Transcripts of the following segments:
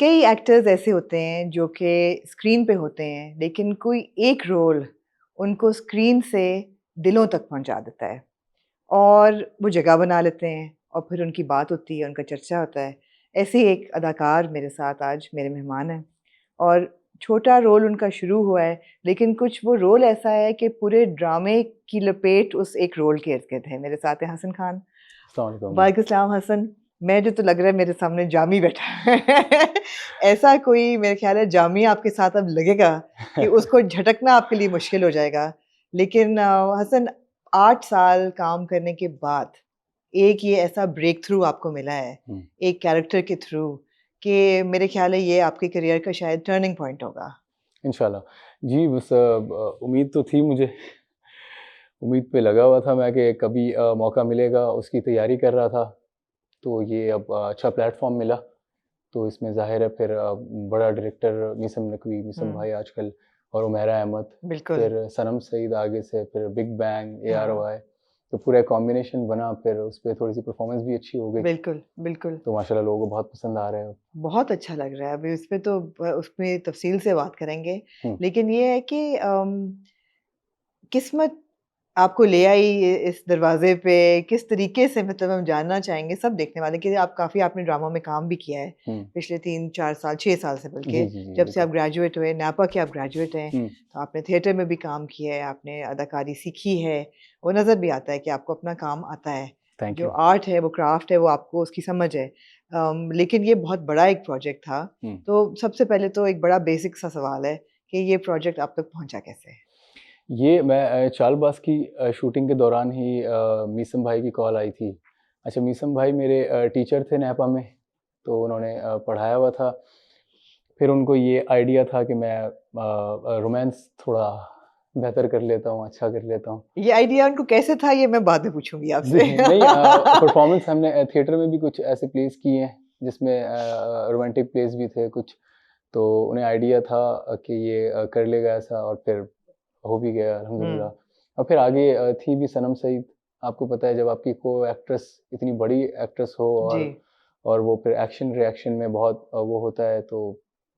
कई एक्टर्स ऐसे होते हैं जो कि स्क्रीन पे होते हैं लेकिन कोई एक रोल उनको स्क्रीन से दिलों तक पहुंचा देता है और वो जगह बना लेते हैं और फिर उनकी बात होती है, उनका चर्चा होता है। ऐसे ही एक अदाकार मेरे साथ आज मेरे मेहमान हैं और छोटा रोल उनका शुरू हुआ है, लेकिन कुछ वो रोल ऐसा है कि पूरे ड्रामे की लपेट उस एक रोल के इर्द-गिर्द है। मेरे साथ है हसन खान। अस्सलाम वालेकुम। वालेकुम सलाम हसन। मैं जो तो लग रहा है मेरे सामने जामी बैठा है। ऐसा कोई मेरे ख़्याल है जामी आपके साथ अब लगेगा कि उसको झटकना आपके लिए मुश्किल हो जाएगा। लेकिन हसन 8 साल काम करने के बाद एक ये ऐसा ब्रेक थ्रू आपको मिला है, एक कैरेक्टर के थ्रू कि मेरे ख़्याल है ये आपके करियर का शायद टर्निंग पॉइंट होगा। इंशाल्लाह। जी, बस उम्मीद तो थी मुझे। उम्मीद पे लगा हुआ था मैं कि कभी मौका मिलेगा, उसकी तैयारी कर रहा था। तो ये अब अच्छा प्लेटफ़ॉर्म मिला, तो इसमें ज़ाहिर है फिर बड़ा डायरेक्टर मीसम नकवी, मीसम हुँ, भाई आजकल, और उमैरा अहमद, बिल्कुल। फिर सनम सईद आगे से, फिर बिग बैंग, हाँ, ARY, तो पूरा कॉम्बिनेशन बना, फिर उसपे थोड़ी-सी परफ़ॉर्मेंस भी अच्छी हो गई। बिल्कुल, बिल्कुल। तो माशाल्लाह लोगों को बहुत पसंद आ रहा है अब। बहुत अच्छा लग रहा है। अभी उसपे तो उसमें तफ़सील से बात करेंगे। हुँ, लेकिन ये है कि किस्मत आपको ले आई इस दरवाज़े पे, किस तरीके से मतलब हम जानना चाहेंगे सब देखने वाले कि आप काफ़ी आपने ड्रामा में काम भी किया है, हुँ। पिछले 3-4 साल, 6 साल से बल्कि, जी, जी, जी, जब से बिल्कुल। आप ग्रेजुएट हुए, नापा के आप ग्रेजुएट हैं, हुँ, तो आपने थिएटर में भी काम किया है, आपने अदाकारी सीखी है, वो नज़र भी आता है कि आपको अपना काम आता है। थैंक जो यू। आर्ट है, वो क्राफ्ट है, वो आपको उसकी समझ है। लेकिन ये बहुत बड़ा एक प्रोजेक्ट था, हुँ। तो सबसे पहले तो एक बड़ा बेसिक सा सवाल है कि ये प्रोजेक्ट आप तक पहुँचा कैसे? ये मैं चालबाज़ की शूटिंग के दौरान ही मीसम भाई की कॉल आई थी। अच्छा, मीसम भाई मेरे टीचर थे नैपा में, तो उन्होंने पढ़ाया हुआ था। फिर उनको ये आइडिया था कि मैं रोमांस थोड़ा बेहतर कर लेता हूँ, अच्छा कर लेता हूँ। ये आइडिया उनको कैसे था ये मैं बाद में पूछूँगी जी, आपसे। नहीं, परफ़ॉर्मेंस हमने थिएटर में भी कुछ ऐसे प्लेस किए हैं, जिसमें रोमांटिक प्लेस भी थे कुछ। तो उन्हें आइडिया था कि ये कर लेगा ऐसा, और फिर हो भी गया अल्हम्दुलिल्लाह। हुँ, और फिर आगे थी भी सनम सईद। आपको पता है, जब आपकी को-एक्ट्रेस इतनी बड़ी एक्ट्रेस हो, जी। और वो फिर एक्शन रिएक्शन में बहुत वो होता है, तो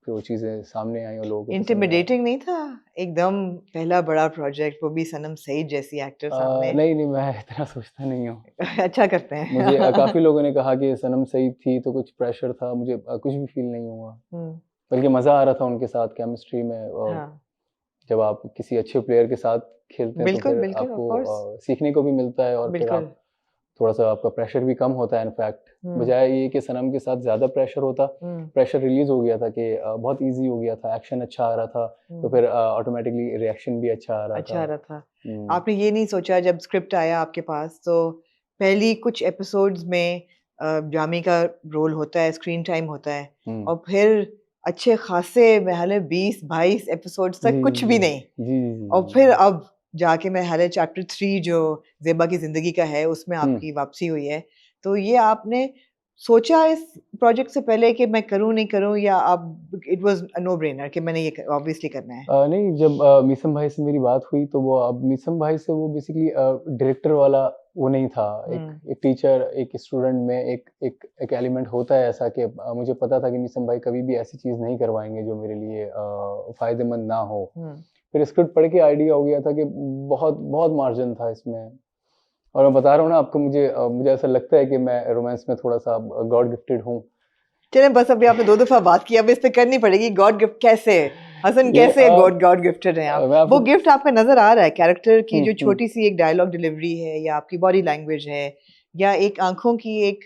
फिर वो चीज़ें सामने आई और लोगों को पसंद आया। इंटिमिडेटिंग नहीं था? एकदम पहला बड़ा प्रोजेक्ट वो भी सनम सईद जैसी एक्टर सामने। नहीं, नहीं, मैं इतना सोचता नहीं हूँ। अच्छा करते मुझे हैं। काफ़ी लोगों ने कहा कि सनम सईद थी तो कुछ प्रेशर था, मुझे कुछ भी फ़ील नहीं हुआ। हुँ, बल्कि मज़ा आ रहा था उनके साथ केमिस्ट्री में। हाँ। जब आप किसी अच्छे प्लेयर के साथ खेलते हैं, तो बिल्कुल, फिर बिल्कुल, ऑफ़ आपको कोर्स। सीखने को भी मिलता है, और फिर बिल्कुल। आप थोड़ा-सा आपका प्रेशर भी कम होता है इनफैक्ट। हुँ, बजाय ये कि सनम के साथ ज़्यादा प्रेशर होता, हुँ, प्रेशर रिलीज़ हो गया था कि बहुत ईज़ी हो गया था, एक्शन अच्छा आ रहा था, तो हुँ। फिर ऑटोमैटिकली रिएक्शन भी अच्छा आ रहा अच्छा आ था। रहा था। हुँ, आपने ये नहीं सोचा जब स्क्रिप्ट आया आपके पास तो पहली कुछ एपिसोड्स में जामी का रोल होता है, स्क्रीन टाइम होता है हुँ। और फिर अच्छे खासे मेरे 20-22 एपिसोड्स जी, तक कुछ भी जी। नहीं। जी, जी, जी, और जी, फिर जी। अब जाके मेरे ख़्याल है चैप्टर 3 जो ज़ेबा की ज़िंदगी का है, उसमें हुँ। आपकी वापसी हुई है। तो ये आपने सोचा इस प्रोजेक्ट से पहले कि मैं करूँ, नहीं करूँ या आप it was a no brainer कि मैंने ये क ऑब्वियसली करना है? नहीं, जब मीसम भाई से मेरी बात हुई, तो वो अब मीसम भाई से वो बेसिकली डायरेक्टर वाला वो नहीं था। एक हुँ, एक टीचर, एक स्टूडेंट में एक एलिमेंट होता है ऐसा कि मुझे पता था कि मीसम भाई कभी भी ऐसी चीज़ नहीं करवाएँगे जो मेरे लिए फ़ायदेमंद ना हो। हुँ। फिर स्क्रिप्ट पढ़ के आइडिया हो गया था कि बहुत बहुत मार्जिन था इसमें। और मैं बता रहा हूँ ना आपको, मुझे ऐसा लगता है कि मैं रोमांस में थोड़ा-सा गॉड गिफ्टेड हूँ। चलें बस अभी आपने 2 दफ़ा बात की, अब इस पे करनी पड़ेगी गॉड गिफ्ट कैसे? हसन ये कैसे गॉड गॉड गिफ्टेड हैं आप? मैं वो आपको गिफ्ट आपका नज़र आ रहा है कैरेक्टर की हुँ, जो हुँ, छोटी-सी एक डायलॉग डिलीवरी है या आपकी बॉडी लैंग्वेज है या एक आँखों की एक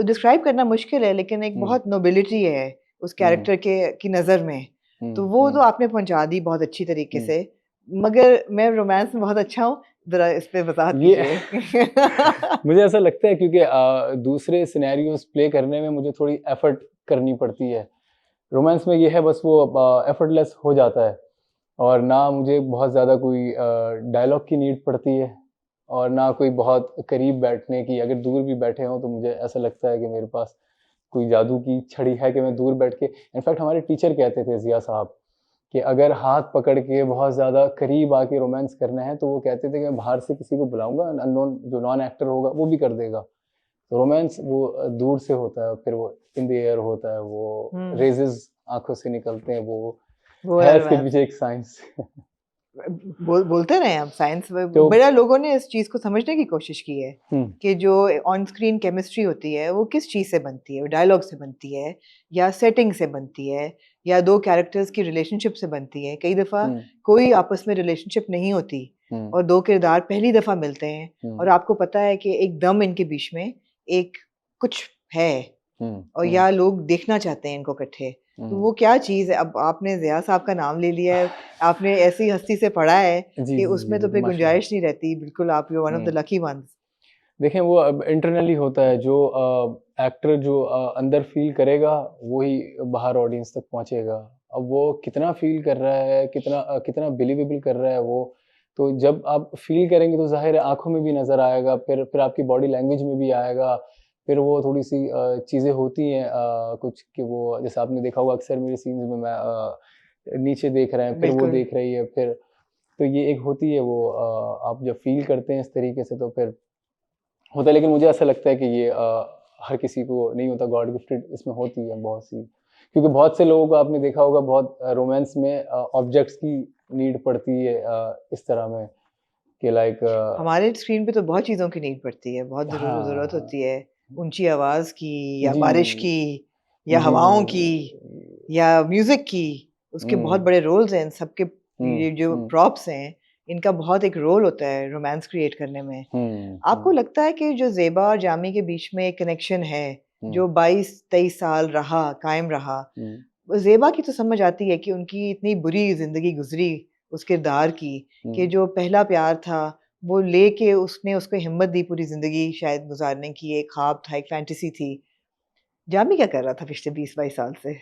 डिस्क्राइब करना मुश्किल है लेकिन एक हुँ, बहुत नोबिलिटी है उस हुँ, कैरेक्टर के की नज़र में। तो हुँ, वो तो हुँ, आपने पहुँचा दी बहुत अच्छी तरीके हुँ। से। मगर मैं रोमांस में बहुत अच्छा हूँ, ज़रा इस पे वज़ाहत ये कीजिए। मुझे ऐसा लगता है, क्योंकि दूसरे सिनेरियोज़ प्ले करने में मुझे थोड़ी एफ़र्ट करनी पड़ती है। रोमांस में ये है, बस वो एफ़र्टलेस हो जाता है, और ना मुझे बहुत ज़्यादा कोई डायलॉग की नीड पड़ती है, और ना कोई बहुत करीब बैठने की। अगर दूर भी बैठे हों, तो मुझे ऐसा लगता है कि मेरे पास कोई जादू की छड़ी है कि मैं दूर बैठ के, इनफैक्ट हमारे टीचर कहते थे, ज़िया साहब, कि अगर हाथ पकड़ के बहुत ज़्यादा करीब आके रोमांस करना है, तो वो कहते थे कि मैं बाहर से किसी को बुलाऊँगा, अननोन जो नॉन एक्टर होगा वो भी कर देगा। तो रोमांस वो दूर से होता है, फिर वो इन द एयर होता है, वो रेजेस आंखों से निकलते हैं, वो है इसके पीछे एक साइंस। बोलते रहे हम साइंस तो बड़ा लोगों ने इस चीज को समझने की कोशिश की है कि जो ऑन स्क्रीन केमिस्ट्री होती है वो किस चीज से बनती है, डायलॉग से बनती है या सेटिंग से बनती है या दो कैरेक्टर्स की रिलेशनशिप से बनती है। कई दफा कोई आपस में रिलेशनशिप नहीं होती और दो किरदार पहली दफा मिलते हैं और आपको पता है कि एकदम इनके बीच में एक कुछ है और या लोग देखना चाहते हैं इनको इकट्ठे। तो वो क्या चीज है? अब आपने ज़िया साहब का नाम ले लिया है, आपने ऐसी हस्ती से पढ़ा है कि उसमें तो फिर गुंजाइश नहीं रहती। बिल्कुल आप you one of the lucky ones. देखें वो अब इंटरनली होता है, जो एक्टर जो अंदर फील करेगा वही बाहर ऑडियंस तक पहुंचेगा। अब वो कितना फील कर रहा है, कितना बिलीवेबल कर रहा है वो, तो जब आप फील करेंगे तो जाहिर है आंखों में भी नजर आएगा, फिर आपकी बॉडी लैंग्वेज में भी आएगा। फिर वो थोड़ी सी चीज़ें होती हैं कुछ कि वो जैसे आपने देखा होगा अक्सर मेरे सीन्स में मैं नीचे देख रहे हैं, फिर वो देख रही है, फिर तो ये एक होती है वो आप जब फील करते हैं इस तरीके से तो फिर होता है। लेकिन मुझे ऐसा लगता है कि ये हर किसी को नहीं होता, गॉड गिफ्टेड इसमें होती है बहुत सी, क्योंकि बहुत से लोगों को आपने देखा होगा बहुत रोमांस में ऑब्जेक्ट्स की नीड पड़ती है इस तरह में कि लाइक हमारे स्क्रीन पे तो बहुत चीज़ों की नीड पड़ती है, बहुत ज़रूरत होती है ऊंची आवाज़ की या बारिश की या हवाओं की या म्यूजिक की। उसके बहुत बड़े रोल्स हैं इन सबके। ये जो प्रॉप्स हैं इनका बहुत एक रोल होता है रोमांस क्रिएट करने में। आपको लगता है कि जो ज़ेबा और जामी के बीच में एक कनेक्शन है जो 22-23 साल रहा, कायम रहा, ज़ेबा की तो समझ आती है कि उनकी इतनी बुरी जिंदगी गुजरी उस किरदार की कि जो पहला प्यार था वो लेके उसने उसको हिम्मत दी पूरी जिंदगी शायद गुजारने की, एक ख्वाब था, एक फैंटेसी थी। जामी क्या कर रहा था पिछले 20-22 साल से?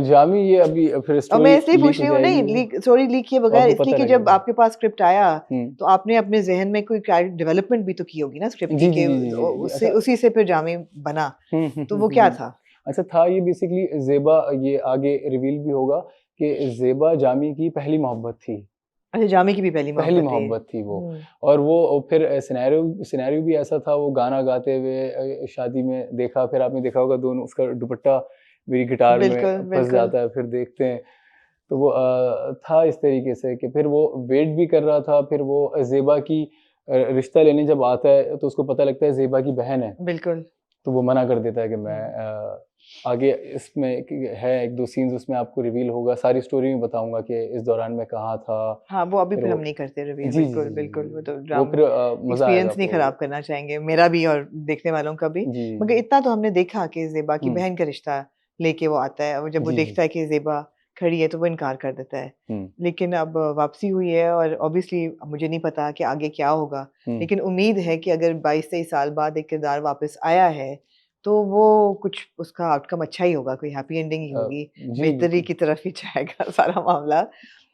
जामी ये अभी फिर और स्टोरी मैं इसलिए लीक पूछ हो रही हूँ, नहीं जाएगी, स्टोरी लीक किए बगैर, आपको इसलिए पता कि जब लगेगा। आपके पास स्क्रिप्ट आया तो आपने अपने जहन में कोई डेवलपमेंट भी तो की होगी ना स्क्रिप्ट की, जी, कि जी, जी, जी, उससे अच्छा उसी से फिर जामी बना। तो वो क्या था? अच्छा था ये बेसिकली ज़ेबा, ये आगे रिवील भी होगा कि ज़ेबा जामी की पहली मोहब्बत थी। अच्छा, जामी की भी पहली मोहब्बत थी वो। और वो फिर सिनेरियो भी ऐसा था, वो गाना गाते हुए शादी में देखा, फिर आपने देखा होगा दोनों उसका दुपट्टा मेरी गिटार में फंस जाता है, फिर देखते हैं तो वो था इस तरीके से कि फिर वो वेट भी कर रहा था, फिर वो ज़ेबा की रिश्ता लेने जब आता है तो उसको पता लगता है ज़ेबा की बहन है, बिल्कुल, तो वो मना कर देता है कि मैं आगे इसमें है 1-2 सीन्स उसमें आपको रिवील होगा, सारी स्टोरी में बताऊंगा कि इस दौरान मैं कहाँ था। हाँ, वो अभी फिर हम नहीं करते रिवील। जी, जी, बिल्कुल, जी, बिल्कुल, वो तो वो फिर मजा आएगा एक्सपीरियंस नहीं आपको। खराब करना चाहेंगे, मेरा भी और देखने वालों का भी। जी, मगर इतना तो हमने देखा कि ज़ेबा की बहन का रिश्ता लेके वो आता है और जब वो जी, देखता है कि ज़ेबा खड़ी है तो वो इनकार कर देता है। हुँ, लेकिन अब वापसी हुई है और ऑब्वियसली मुझे नहीं पता कि आगे क्या होगा, लेकिन उम्मीद है कि अगर 22-23 साल बाद एक किरदार वापस आया है तो वो कुछ उसका आउटकम अच्छा ही होगा, कोई हैप्पी एंडिंग ही होगी, जी, बेहतरी बिल्कुल। की तरफ ही जाएगा सारा मामला।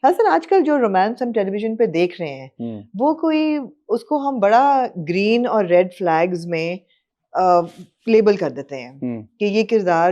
हसन, आजकल जो रोमांस हम टेलीविजन पे देख रहे हैं वो कोई, उसको हम बड़ा ग्रीन और रेड फ्लैग्स में लेबल कर देते हैं कि ये किरदार